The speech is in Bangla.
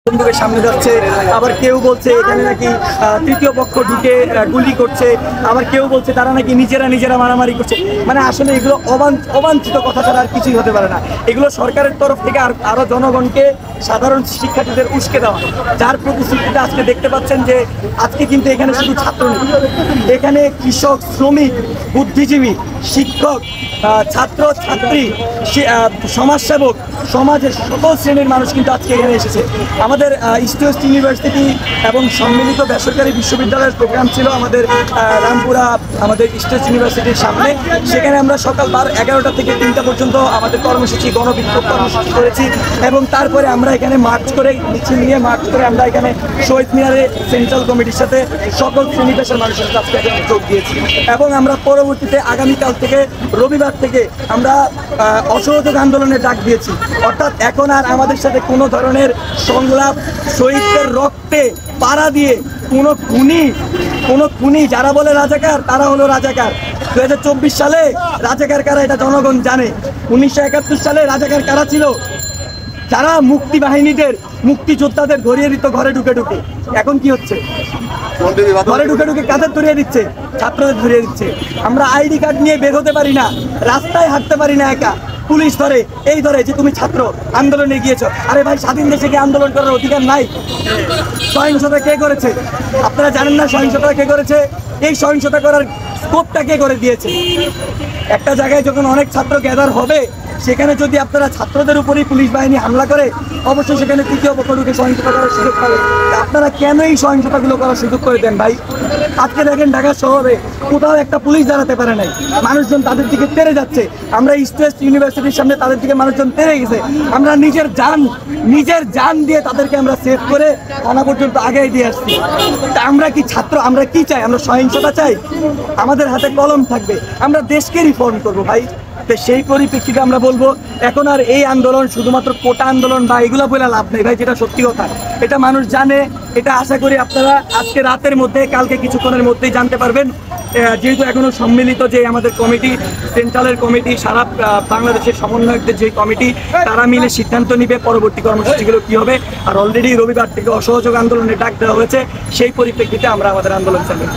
বন্দুকের সামনে যাচ্ছে, আবার কেউ বলছে এখানে নাকি তৃতীয় পক্ষ ঢুকে গুলি করছে, আবার কেউ বলছে তারা নাকি নিজেরা মারামারি করছে। মানে আসলে এগুলো অবাঞ্ছিত কথা ছাড়া আর কিছুই হতে পারে না। এগুলো সরকারের তরফ থেকে আরো জনগণকে, সাধারণ শিক্ষার্থীদের উস্কে দেওয়া, যার প্রতিশ্রুতিটা আজকে দেখতে পাচ্ছেন যে আজকে কিন্তু এখানে শুধু ছাত্র নেই, এখানে কৃষক, শ্রমিক, বুদ্ধিজীবী, শিক্ষক, ছাত্র ছাত্রী, সমাজসেবক, সমাজের সকল শ্রেণীর মানুষ কিন্তু আজকে এখানে এসেছে। আমাদের ইস্ট ওয়েস্ট ইউনিভার্সিটি এবং সম্মিলিত বেসরকারি বিশ্ববিদ্যালয়ের প্রোগ্রাম ছিল আমাদের রামপুরা, আমাদের ইস্ট ওয়েস্ট ইউনিভার্সিটির সামনে। সেখানে আমরা সকাল 11টা থেকে 3টা পর্যন্ত আমাদের কর্মসূচি, গণবিক্ষোভ কর্মসূচি করেছি এবং তারপরে আমরা এখানে মার্চ করে, মিছিল নিয়ে মার্চ করে আমরা এখানে শহীদ মিনারে সেন্ট্রাল কমিটির সাথে সকল শ্রেণী পেশার মানুষের কাছে এখানে যোগ দিয়েছি এবং আমরা পরবর্তীতে আগামীকাল থেকে, রবিবার থেকে আমরা অসহযোগ আন্দোলনের ডাক দিয়েছি। অর্থাৎ এখন আর আমাদের সাথে কোনো ধরনের সংলাপ, শহীদদের রক্তে পাড়া দিয়ে কোনো খুনি যারা বলে রাজাকার, তারা হলো রাজাকার। 2024 সালে রাজাকার কারা এটা জনগণ জানে। 1971 সালে রাজাকার কারা ছিল? যারা মুক্তি বাহিনীদের, মুক্তিযোদ্ধাদের ধরিয়ে দিত ঘরে ঢুকে ঢুকে। এখন কি হচ্ছে? ঘরে ঢুকে ঢুকে কাদের ধরিয়ে দিচ্ছে? ছাত্রদের ধরিয়ে দিচ্ছে। আমরা আইডি কার্ড নিয়ে বের হতে পারি না, রাস্তায় হাঁটতে পারি না, একা পুলিশ ধরে, এই ধরে যে তুমি ছাত্র আন্দোলনে গিয়েছো। আরে ভাই, স্বাধীন দেশে কি আন্দোলন করার অধিকার নাই? সহিংসতা কে করেছে? আপনারা জানেন না সহিংসতা কে করেছে? এই সহিংসতা করার স্কোপটা কে করে দিয়েছে? একটা জায়গায় যখন অনেক ছাত্র গ্যাদার হবে, সেখানে যদি আপনারা ছাত্রদের উপরেই পুলিশ বাহিনী হামলা করে, অবশ্যই সেখানে তৃতীয় পক্ষ ঢুকে সহিংসতা করার সুযোগ পাবে। আপনারা কেন এই সহিংসতাগুলো করার সুযোগ করে দেন ভাই? আজকে দেখেন ঢাকা শহরে কোথাও একটা পুলিশ দাঁড়াতে পারে নাই, মানুষজন তাদের দিকে তেড়ে যাচ্ছে। আমরা ইস্ট ওয়েস্ট ইউনিভার্সিটির সামনে তাদের দিকে মানুষজন তেড়ে গেছে। আমরা নিজের জান দিয়ে তাদেরকে আমরা সেভ করে থানা পর্যন্ত আগে দিয়ে আসছি। তা আমরা কি ছাত্র? আমরা কি চাই? আমরা সহিংসতা চাই? আমাদের হাতে কলম থাকবে, আমরা দেশকে রিফর্ম করবো ভাই। তো সেই পরিপ্রেক্ষিতে আমরা বলবো, এখন আর এই আন্দোলন শুধুমাত্র কোটা আন্দোলন বা এগুলো বলে লাভ নেই ভাই, যেটা সত্যি কথা। এটা মানুষ জানে, এটা আশা করি আপনারা আজকে রাতের মধ্যে, কালকে কিছুক্ষণের মধ্যেই জানতে পারবেন। যেহেতু এখনো সম্মিলিত যে আমাদের কমিটি, সেন্ট্রালের কমিটি, সারা বাংলাদেশের সমন্বয়কদের যে কমিটি, তারা মিলে সিদ্ধান্ত নিবে পরবর্তী কর্মসূচিগুলো কি হবে। আর অলরেডি রবিবার থেকে অসহযোগ আন্দোলনের ডাক দেওয়া হয়েছে, সেই পরিপ্রেক্ষিতে আমরা আমাদের আন্দোলন চালাবো।